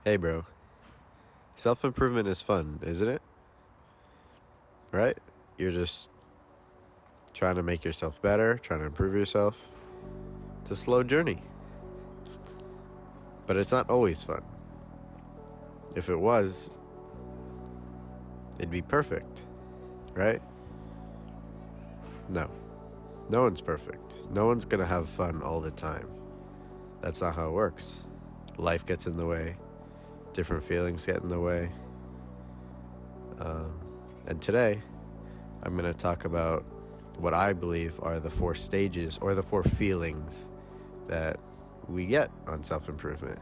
Hey, bro. Self improvement is fun, isn't it? Right? You're just trying to make yourself better, trying to improve yourself. It's a slow journey, but it's not always fun. If it was, it'd be perfect, right? No. No one's perfect. No one's gonna have fun all the time. That's not how it works. Life gets in the way, different feelings get in the way. And today, I'm gonna talk about what I believe are the four stages or the four feelings that we get on self improvement.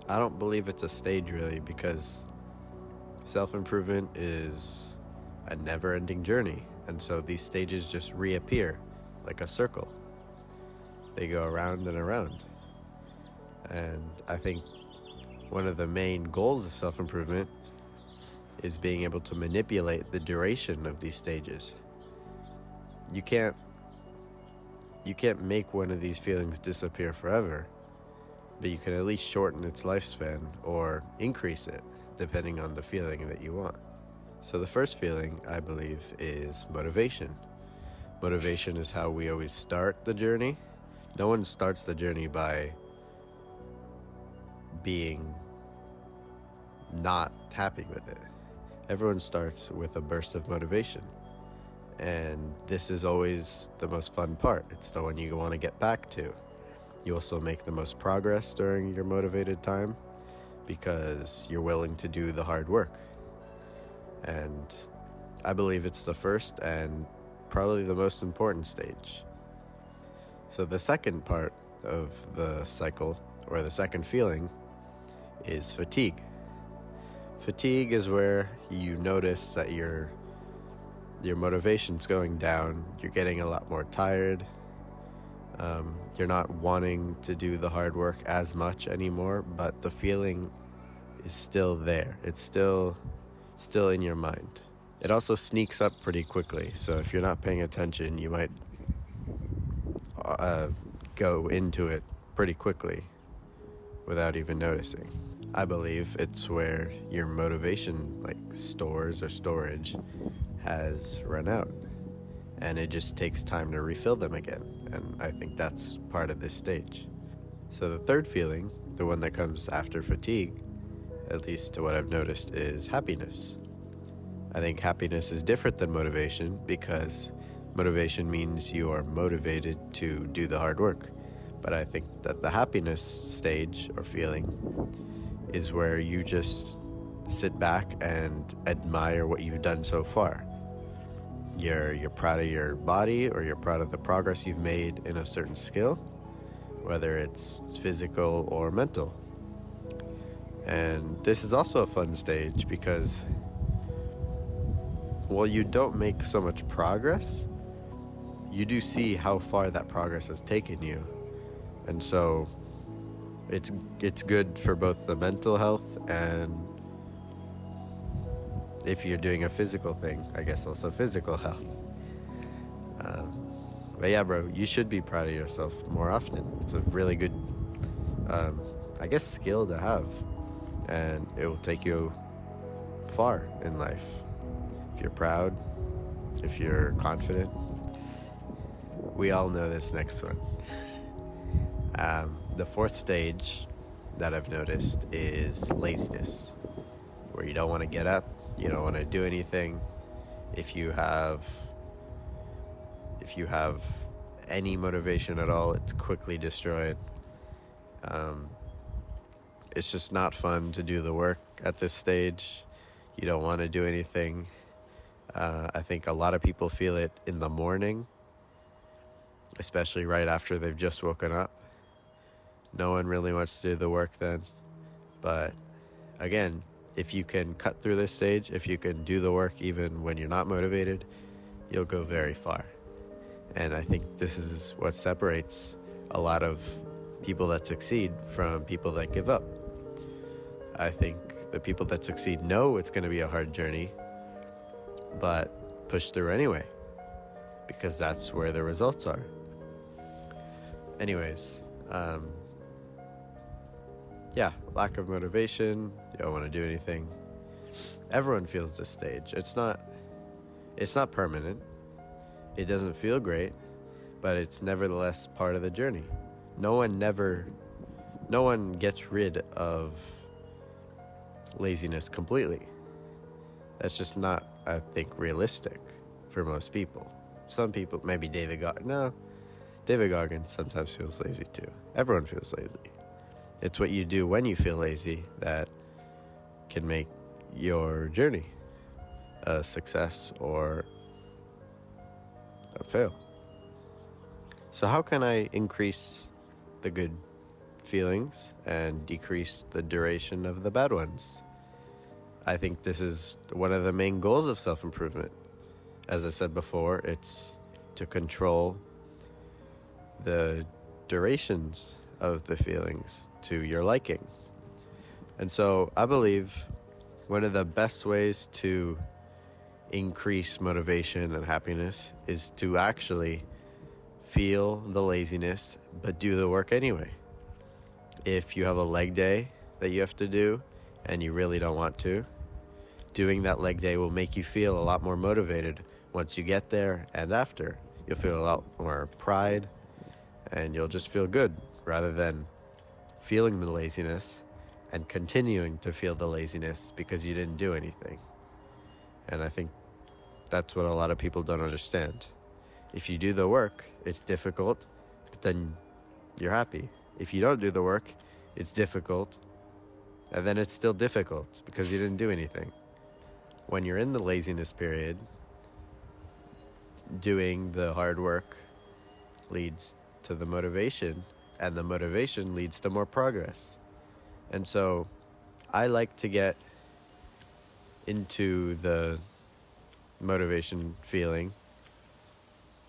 I don't believe it's a stage really because self improvement is a never ending journey. And so these stages just reappear like a circle, they go around and around. And I think one of the main goals of self improvement is being able to manipulate the duration of these stages. You can't make one of these feelings disappear forever, but you can at least shorten its lifespan or increase it depending on the feeling that you want. So the first feeling, I believe, is motivation. Motivation is how we always start the journey. No one starts the journey by being not happy with it. Everyone starts with a burst of motivation. And this is always the most fun part. It's the one you want to get back to. You also make the most progress during your motivated time because you're willing to do the hard work. And I believe it's the first and probably the most important stage. So the second part of the cycle, or the second feeling, is fatigue. Fatigue is where you notice that your motivation's going down. You're getting a lot more tired. You're not wanting to do the hard work as much anymore, but the feeling is still there. It's still in your mind. It also sneaks up pretty quickly, so if you're not paying attention, you might go into it pretty quickly without even noticing. I believe it's where your motivation, like stores or storage, has run out, and it just takes time to refill them again. And I think that's part of this stage. So the third feeling, the one that comes after fatigue, at least to what I've noticed, is happiness. I think happiness is different than motivation because motivation means you are motivated to do the hard work. But I think that the happiness stage or feeling is where you just sit back and admire what you've done so far. You're proud of your body, or you're proud of the progress you've made in a certain skill, whether it's physical or mental. And this is also a fun stage because while you don't make so much progress, you do see how far that progress has taken you. And so it's good for both the mental health and, if you're doing a physical thing, I guess also physical health. But yeah, bro, you should be proud of yourself more often. It's a really good, I guess, skill to have, and it will take you far in life. If you're proud, if you're confident. We all know this next one. The fourth stage that I've noticed is laziness, where you don't want to get up, you don't want to do anything. If you have any motivation at all, it's quickly destroyed. It's just not fun to do the work at this stage. You don't want to do anything. I think a lot of people feel it in the morning, especially right after they've just woken up. No one really wants to do the work then. But again, if you can cut through this stage, if you can do the work even when you're not motivated, you'll go very far. And I think this is what separates a lot of people that succeed from people that give up. I think the people that succeed know it's going to be a hard journey, but push through anyway, because that's where the results are. Anyways, yeah, lack of motivation, you don't want to do anything. Everyone feels this stage. It's not permanent. It doesn't feel great, but it's nevertheless part of the journey. No one gets rid of laziness completely. That's just not, I think, realistic for most people. Some people, maybe David Goggins sometimes feels lazy too. Everyone feels lazy. It's what you do when you feel lazy that can make your journey a success or a fail. So how can I increase the good feelings and decrease the duration of the bad ones? I think this is one of the main goals of self-improvement. As I said before, it's to control the durations of the feelings to your liking. And so I believe one of the best ways to increase motivation and happiness is to actually feel the laziness but do the work anyway. If you have a leg day that you have to do and you really don't want to, doing that leg day will make you feel a lot more motivated once you get there and after. You'll feel a lot more pride and you'll just feel good rather than feeling the laziness and continuing to feel the laziness because you didn't do anything. And I think that's what a lot of people don't understand. If you do the work, it's difficult, but then you're happy. If you don't do the work, it's difficult, and then it's still difficult because you didn't do anything. When you're in the laziness period, doing the hard work leads to the motivation, and the motivation leads to more progress. And so I like to get into the motivation feeling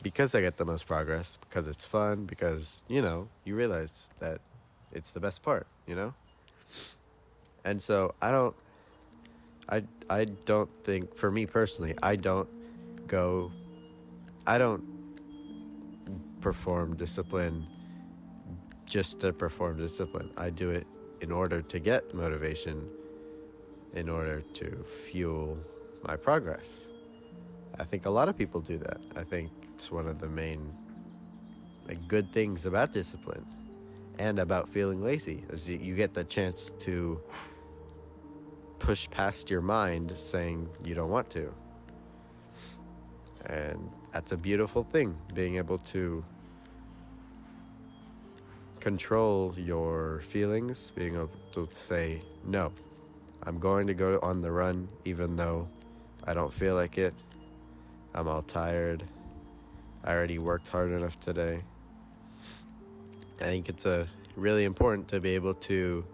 because I get the most progress, because it's fun, because, you realize that it's the best part, And so I don't think, for me personally, I don't perform discipline just to perform discipline. I do it in order to get motivation, in order to fuel my progress. I think a lot of people do that. I think it's one of the main good things about discipline and about feeling lazy is you get the chance to push past your mind saying you don't want to. And that's a beautiful thing, being able to control your feelings, being able to say, no, I'm going to go on the run even though I don't feel like it. I'm all tired. I already worked hard enough today. I think it's really important to be able to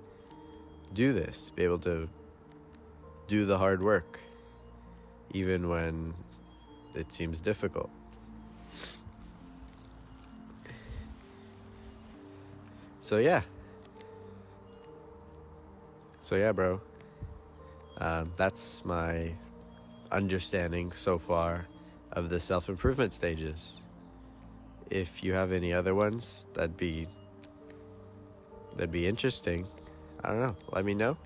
do this, be able to do the hard work, even when it seems difficult. So yeah, bro. That's my understanding so far of the self-improvement stages. If you have any other ones, that'd be interesting. I don't know. Let me know.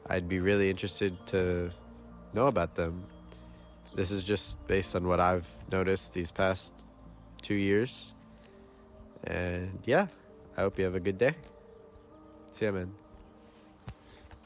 I'd be really interested to know about them. This is just based on what I've noticed these past 2 years. And yeah, I hope you have a good day. See ya, man.